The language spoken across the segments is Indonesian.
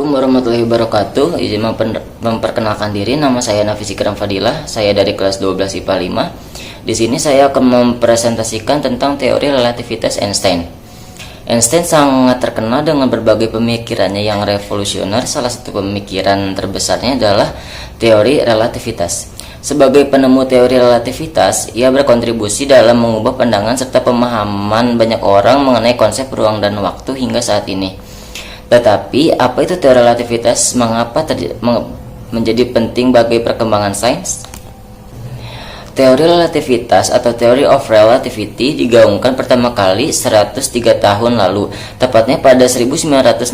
Assalamualaikum warahmatullahi wabarakatuh. Izin memperkenalkan diri, nama saya Nafis Ikram Fadilah. Saya dari kelas 12 IPA 5. Di sini saya akan mempresentasikan tentang teori relativitas Einstein. Einstein sangat terkenal dengan berbagai pemikirannya yang revolusioner. Salah satu pemikiran terbesarnya adalah teori relativitas. Sebagai penemu teori relativitas, ia berkontribusi dalam mengubah pandangan serta pemahaman banyak orang mengenai konsep ruang dan waktu hingga saat ini. Tetapi, apa itu teori relativitas? Mengapa menjadi penting bagi perkembangan sains? Teori relativitas atau Theory of Relativity digaungkan pertama kali 103 tahun lalu, tepatnya pada 1916,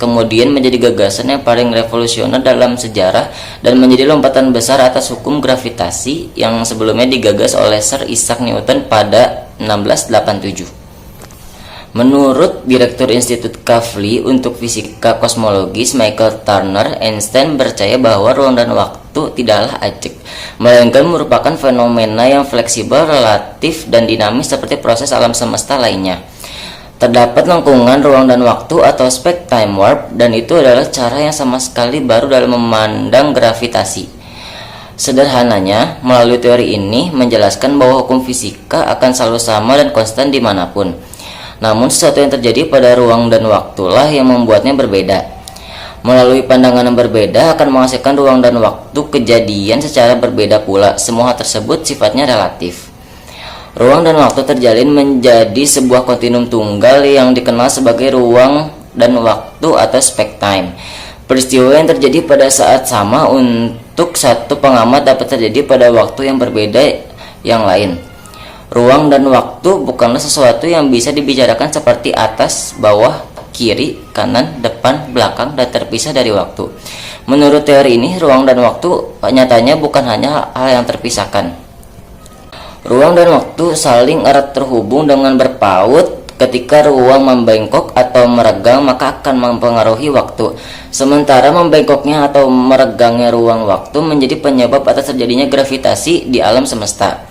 kemudian menjadi gagasan yang paling revolusioner dalam sejarah dan menjadi lompatan besar atas hukum gravitasi yang sebelumnya digagas oleh Sir Isaac Newton pada 1687. Menurut Direktur Institut Kavli untuk Fisika Kosmologis Michael Turner, Einstein percaya bahwa ruang dan waktu tidaklah ajek, melainkan merupakan fenomena yang fleksibel, relatif, dan dinamis seperti proses alam semesta lainnya. Terdapat lengkungan ruang dan waktu atau space-time warp, dan itu adalah cara yang sama sekali baru dalam memandang gravitasi. Sederhananya, melalui teori ini menjelaskan bahwa hukum fisika akan selalu sama dan konstan dimanapun. Namun sesuatu yang terjadi pada ruang dan waktulah yang membuatnya berbeda. Melalui pandangan yang berbeda akan menghasilkan ruang dan waktu kejadian secara berbeda pula. Semua hal tersebut sifatnya relatif. Ruang dan waktu terjalin menjadi sebuah kontinum tunggal yang dikenal sebagai ruang dan waktu atau space-time. Peristiwa yang terjadi pada saat sama untuk satu pengamat dapat terjadi pada waktu yang berbeda yang lain. Ruang dan waktu bukanlah sesuatu yang bisa dibicarakan seperti atas, bawah, kiri, kanan, depan, belakang, dan terpisah dari waktu. Menurut teori ini, ruang dan waktu nyatanya bukan hanya hal yang terpisahkan. Ruang dan waktu saling erat terhubung dengan berpaut. Ketika ruang membengkok atau meregang, maka akan mempengaruhi waktu. Sementara membengkoknya atau meregangnya ruang waktu menjadi penyebab atas terjadinya gravitasi di alam semesta.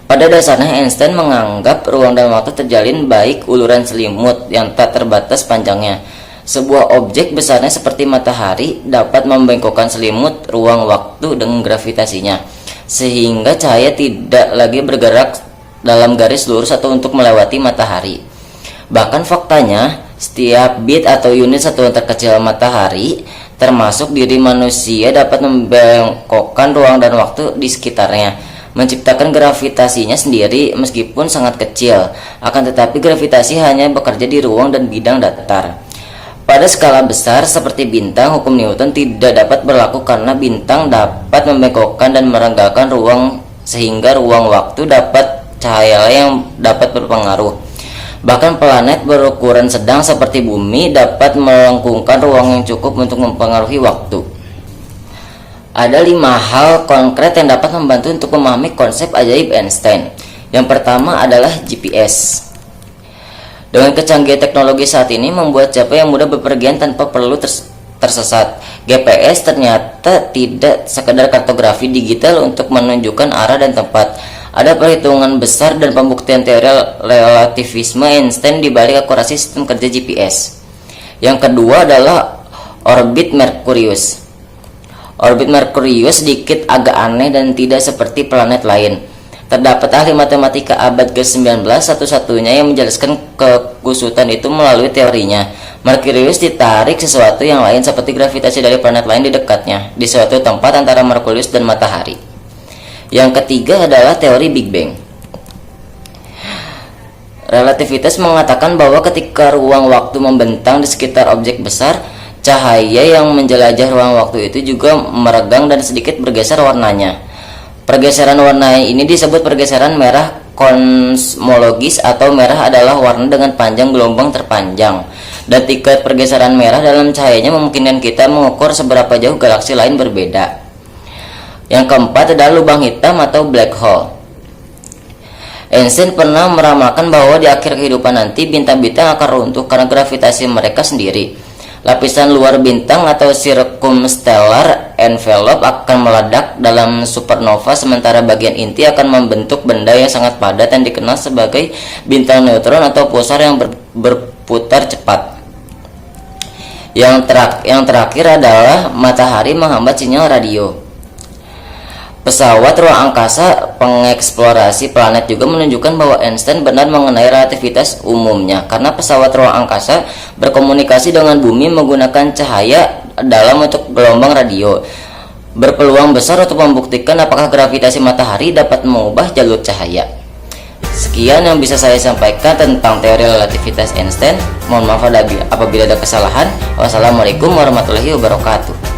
Pada dasarnya Einstein menganggap ruang dan waktu terjalin baik uluran selimut yang tak terbatas panjangnya. Sebuah objek besarnya seperti matahari dapat membengkokkan selimut ruang waktu dengan gravitasinya, sehingga cahaya tidak lagi bergerak dalam garis lurus atau untuk melewati matahari. Bahkan faktanya, setiap bit atau unit satuan terkecil matahari, termasuk diri manusia, dapat membengkokkan ruang dan waktu di sekitarnya, menciptakan gravitasinya sendiri meskipun sangat kecil. Akan tetapi gravitasi hanya bekerja di ruang dan bidang datar. Pada skala besar seperti bintang, hukum Newton tidak dapat berlaku karena bintang dapat membengkokkan dan merenggakan ruang, sehingga ruang waktu dapat cahaya yang dapat berpengaruh. Bahkan planet berukuran sedang seperti bumi dapat melengkungkan ruang yang cukup untuk mempengaruhi waktu. Ada 5 hal konkret yang dapat membantu untuk memahami konsep ajaib Einstein. Yang pertama adalah GPS. Dengan kecanggihan teknologi saat ini membuat siapa yang mudah bepergian tanpa perlu tersesat. GPS ternyata tidak sekedar kartografi digital untuk menunjukkan arah dan tempat. Ada perhitungan besar dan pembuktian teori relativisme Einstein di balik akurasi sistem kerja GPS. Yang kedua adalah orbit Merkurius. Orbit Merkurius sedikit agak aneh dan tidak seperti planet lain. Terdapat ahli matematika abad ke-19 satu-satunya yang menjelaskan kekusutan itu melalui teorinya. Merkurius ditarik sesuatu yang lain seperti gravitasi dari planet lain di dekatnya, di suatu tempat antara Merkurius dan matahari. Yang ketiga adalah teori Big Bang. Relativitas mengatakan bahwa ketika ruang waktu membentang di sekitar objek besar, cahaya yang menjelajah ruang waktu itu juga meregang dan sedikit bergeser warnanya. Pergeseran warna ini disebut pergeseran merah kosmologis, atau merah adalah warna dengan panjang gelombang terpanjang. Dan tingkat pergeseran merah dalam cahayanya memungkinkan kita mengukur seberapa jauh galaksi lain berbeda. Yang keempat adalah lubang hitam atau black hole. Einstein pernah meramalkan bahwa di akhir kehidupan nanti bintang-bintang akan runtuh karena gravitasi mereka sendiri. Lapisan luar bintang atau circumstellar envelope akan meledak dalam supernova, sementara bagian inti akan membentuk benda yang sangat padat yang dikenal sebagai bintang neutron atau pulsar yang berputar cepat. Yang terakhir adalah matahari menghambat sinyal radio. Pesawat ruang angkasa pengeksplorasi planet juga menunjukkan bahwa Einstein benar mengenai relativitas umumnya, karena pesawat ruang angkasa berkomunikasi dengan bumi menggunakan cahaya dalam bentuk gelombang radio. Berpeluang besar untuk membuktikan apakah gravitasi matahari dapat mengubah jalur cahaya. Sekian yang bisa saya sampaikan tentang teori relativitas Einstein. Mohon maaf apabila ada kesalahan. Wassalamualaikum warahmatullahi wabarakatuh.